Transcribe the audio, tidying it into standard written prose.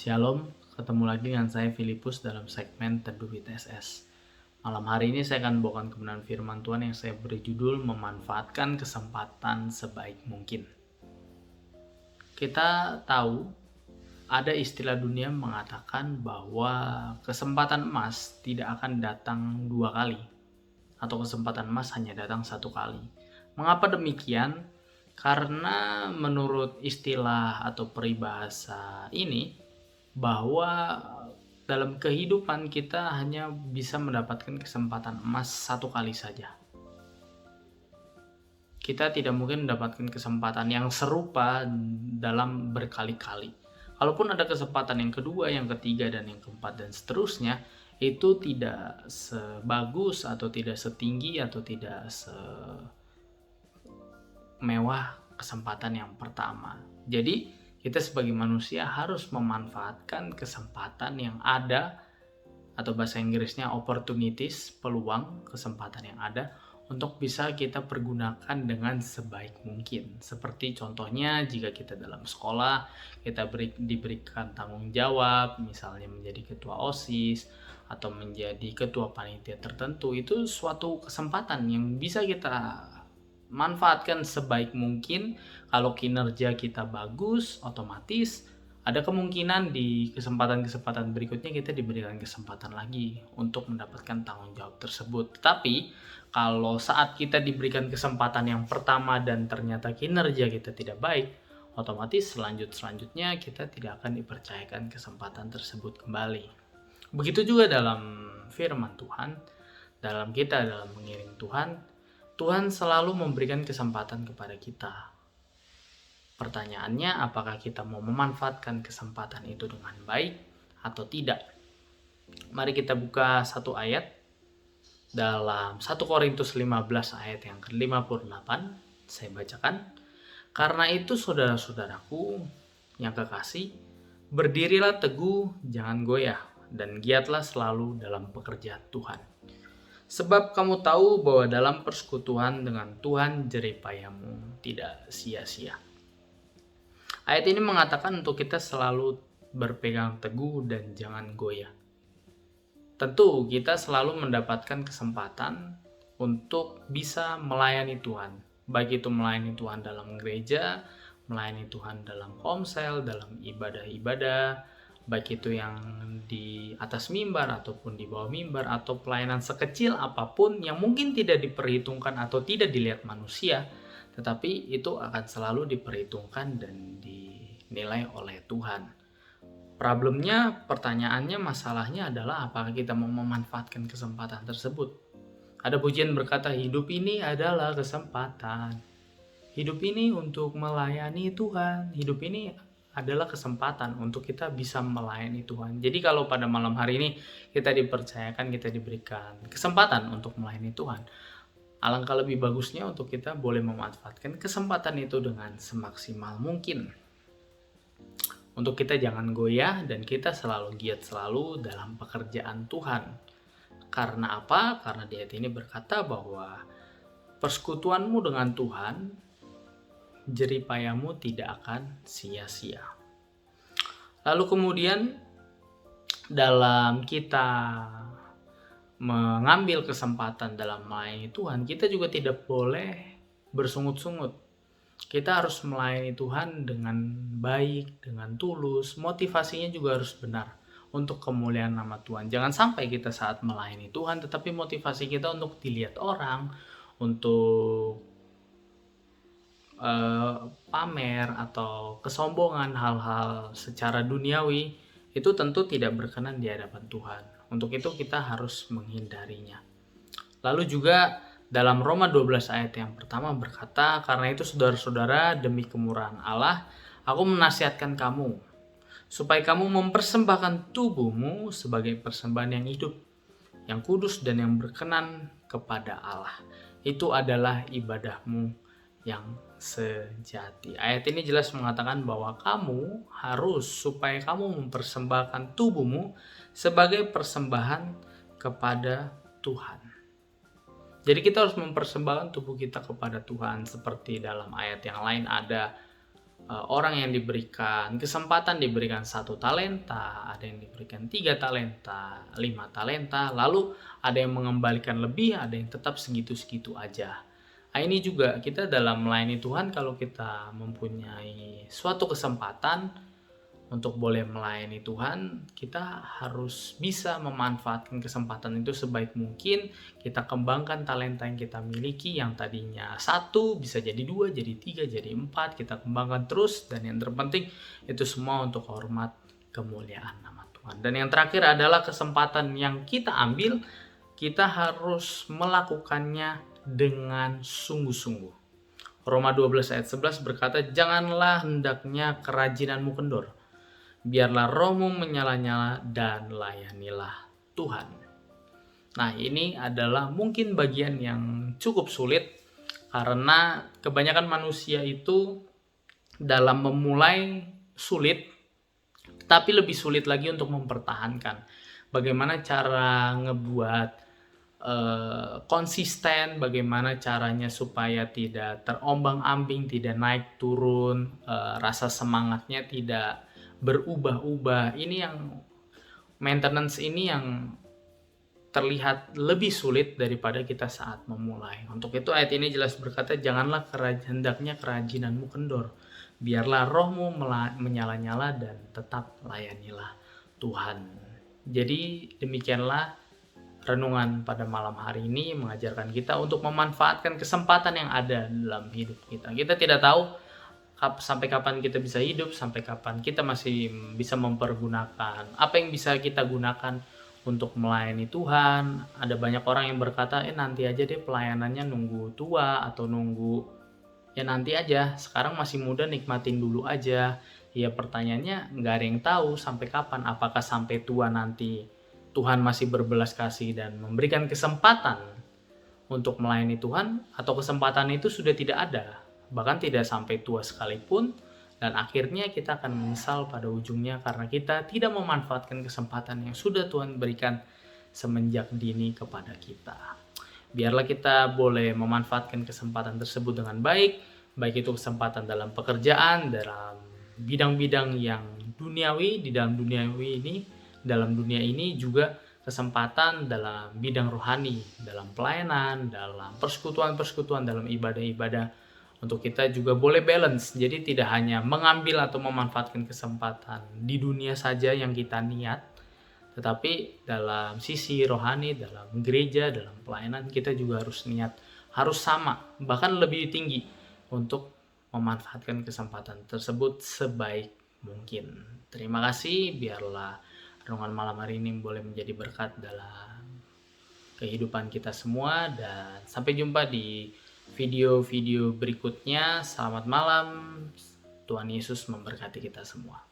Shalom, ketemu lagi dengan saya Filipus dalam segmen Teduh with SS. Malam hari ini saya akan bawakan kebenaran firman Tuhan yang saya beri judul memanfaatkan kesempatan sebaik mungkin. Kita tahu ada istilah dunia mengatakan bahwa kesempatan emas tidak akan datang dua kali atau kesempatan emas hanya datang satu kali. Mengapa demikian? Karena menurut istilah atau peribahasa ini bahwa dalam kehidupan kita hanya bisa mendapatkan kesempatan emas satu kali saja. Kita tidak mungkin mendapatkan kesempatan yang serupa dalam berkali-kali. Kalaupun ada kesempatan yang kedua, yang ketiga, dan yang keempat, dan seterusnya, itu tidak sebagus atau tidak setinggi atau tidak semewah kesempatan yang pertama. Jadi kita sebagai manusia harus memanfaatkan kesempatan yang ada, atau bahasa Inggrisnya opportunities, peluang, kesempatan yang ada untuk bisa kita pergunakan dengan sebaik mungkin. Seperti contohnya jika kita dalam sekolah, kita diberikan tanggung jawab, misalnya menjadi ketua OSIS atau menjadi ketua panitia tertentu, itu suatu kesempatan yang bisa kita manfaatkan sebaik mungkin. Kalau kinerja kita bagus, otomatis ada kemungkinan di kesempatan-kesempatan berikutnya kita diberikan kesempatan lagi untuk mendapatkan tanggung jawab tersebut. Tetapi kalau saat kita diberikan kesempatan yang pertama dan ternyata kinerja kita tidak baik, otomatis selanjutnya kita tidak akan dipercayakan kesempatan tersebut kembali. Begitu juga dalam firman Tuhan, dalam mengiring Tuhan selalu memberikan kesempatan kepada kita. Pertanyaannya, apakah kita mau memanfaatkan kesempatan itu dengan baik atau tidak? Mari kita buka satu ayat dalam 1 Korintus 15 ayat yang ke-58. Saya bacakan. Karena itu saudara-saudaraku yang kekasih, berdirilah teguh, jangan goyah, dan giatlah selalu dalam pekerjaan Tuhan. Sebab kamu tahu bahwa dalam persekutuan dengan Tuhan jeripayamu tidak sia-sia. Ayat ini mengatakan untuk kita selalu berpegang teguh dan jangan goyah. Tentu kita selalu mendapatkan kesempatan untuk bisa melayani Tuhan. Baik itu melayani Tuhan dalam gereja, melayani Tuhan dalam komsel, dalam ibadah-ibadah, baik itu yang di atas mimbar ataupun di bawah mimbar, atau pelayanan sekecil apapun yang mungkin tidak diperhitungkan atau tidak dilihat manusia, tetapi itu akan selalu diperhitungkan dan dinilai oleh Tuhan. Problemnya, pertanyaannya, masalahnya adalah apakah kita mau memanfaatkan kesempatan tersebut. Ada pujian berkata, hidup ini adalah kesempatan. Hidup ini untuk melayani Tuhan. Hidup ini adalah kesempatan untuk kita bisa melayani Tuhan. Jadi kalau pada malam hari ini kita dipercayakan, kita diberikan kesempatan untuk melayani Tuhan, alangkah lebih bagusnya untuk kita boleh memanfaatkan kesempatan itu dengan semaksimal mungkin. Untuk kita jangan goyah dan kita selalu giat selalu dalam pekerjaan Tuhan. Karena apa? Karena di ayat ini berkata bahwa persekutuanmu dengan Tuhan, jeripayamu tidak akan sia-sia. Lalu kemudian dalam kita mengambil kesempatan dalam melayani Tuhan, kita juga tidak boleh bersungut-sungut. Kita harus melayani Tuhan dengan baik, dengan tulus. Motivasinya juga harus benar untuk kemuliaan nama Tuhan. Jangan sampai kita saat melayani Tuhan, tetapi motivasi kita untuk dilihat orang, untuk pamer atau kesombongan, hal-hal secara duniawi, itu tentu tidak berkenan di hadapan Tuhan. Untuk itu kita harus menghindarinya. Lalu juga dalam Roma 12 ayat yang pertama berkata, karena itu saudara-saudara, demi kemurahan Allah, aku menasihatkan kamu, supaya kamu mempersembahkan tubuhmu sebagai persembahan yang hidup, yang kudus dan yang berkenan kepada Allah. Itu adalah ibadahmu yang sejati. Ayat ini jelas mengatakan bahwa kamu harus, supaya kamu mempersembahkan tubuhmu sebagai persembahan kepada Tuhan. Jadi kita harus mempersembahkan tubuh kita kepada Tuhan. Seperti dalam ayat yang lain ada orang yang diberikan kesempatan diberikan 1 talenta, ada yang diberikan 3 talenta, 5 talenta, lalu ada yang mengembalikan lebih, ada yang tetap segitu-segitu aja. Nah, ini juga kita dalam melayani Tuhan, kalau kita mempunyai suatu kesempatan untuk boleh melayani Tuhan, kita harus bisa memanfaatkan kesempatan itu sebaik mungkin. Kita kembangkan talenta yang kita miliki, yang tadinya 1 bisa jadi 2, jadi 3, jadi 4. Kita kembangkan terus, dan yang terpenting itu semua untuk hormat kemuliaan nama Tuhan. Dan yang terakhir adalah kesempatan yang kita ambil, kita harus melakukannya dengan sungguh-sungguh. Roma 12 ayat 11 berkata, "Janganlah hendaknya kerajinanmu kendor. Biarlah rohmu menyala-nyala dan layanilah Tuhan." Nah, ini adalah mungkin bagian yang cukup sulit, karena kebanyakan manusia itu dalam memulai sulit, tapi lebih sulit lagi untuk mempertahankan. Bagaimana cara ngebuat konsisten, bagaimana caranya supaya tidak terombang-ambing, tidak naik turun, rasa semangatnya tidak berubah-ubah. Ini yang maintenance ini yang terlihat lebih sulit daripada kita saat memulai. Untuk itu ayat ini jelas berkata, "Janganlah hendaknya kerajinanmu kendor. Biarlah rohmu menyala-nyala dan tetap layanilah Tuhan." Jadi demikianlah renungan pada malam hari ini mengajarkan kita untuk memanfaatkan kesempatan yang ada dalam hidup kita. Kita tidak tahu sampai kapan kita bisa hidup, sampai kapan kita masih bisa mempergunakan apa yang bisa kita gunakan untuk melayani Tuhan. Ada banyak orang yang berkata, nanti aja deh pelayanannya, nunggu tua atau nunggu, ya nanti aja, sekarang masih muda, nikmatin dulu aja. Ya pertanyaannya, nggak ada yang tahu sampai kapan. Apakah sampai tua nanti Tuhan masih berbelas kasih dan memberikan kesempatan untuk melayani Tuhan, atau kesempatan itu sudah tidak ada, bahkan tidak sampai tua sekalipun, dan akhirnya kita akan menyesal pada ujungnya karena kita tidak memanfaatkan kesempatan yang sudah Tuhan berikan semenjak dini kepada kita. Biarlah kita boleh memanfaatkan kesempatan tersebut dengan baik itu kesempatan dalam pekerjaan, dalam bidang-bidang yang duniawi, dalam dunia ini juga kesempatan dalam bidang rohani, dalam pelayanan, dalam persekutuan-persekutuan, dalam ibadah-ibadah, untuk kita juga boleh balance. Jadi tidak hanya mengambil atau memanfaatkan kesempatan di dunia saja yang kita niat, tetapi dalam sisi rohani, dalam gereja, dalam pelayanan, kita juga harus niat, harus sama, bahkan lebih tinggi, untuk memanfaatkan kesempatan tersebut sebaik mungkin. Terima kasih, biarlah renungan malam hari ini boleh menjadi berkat dalam kehidupan kita semua, dan sampai jumpa di video-video berikutnya. Selamat malam, Tuhan Yesus memberkati kita semua.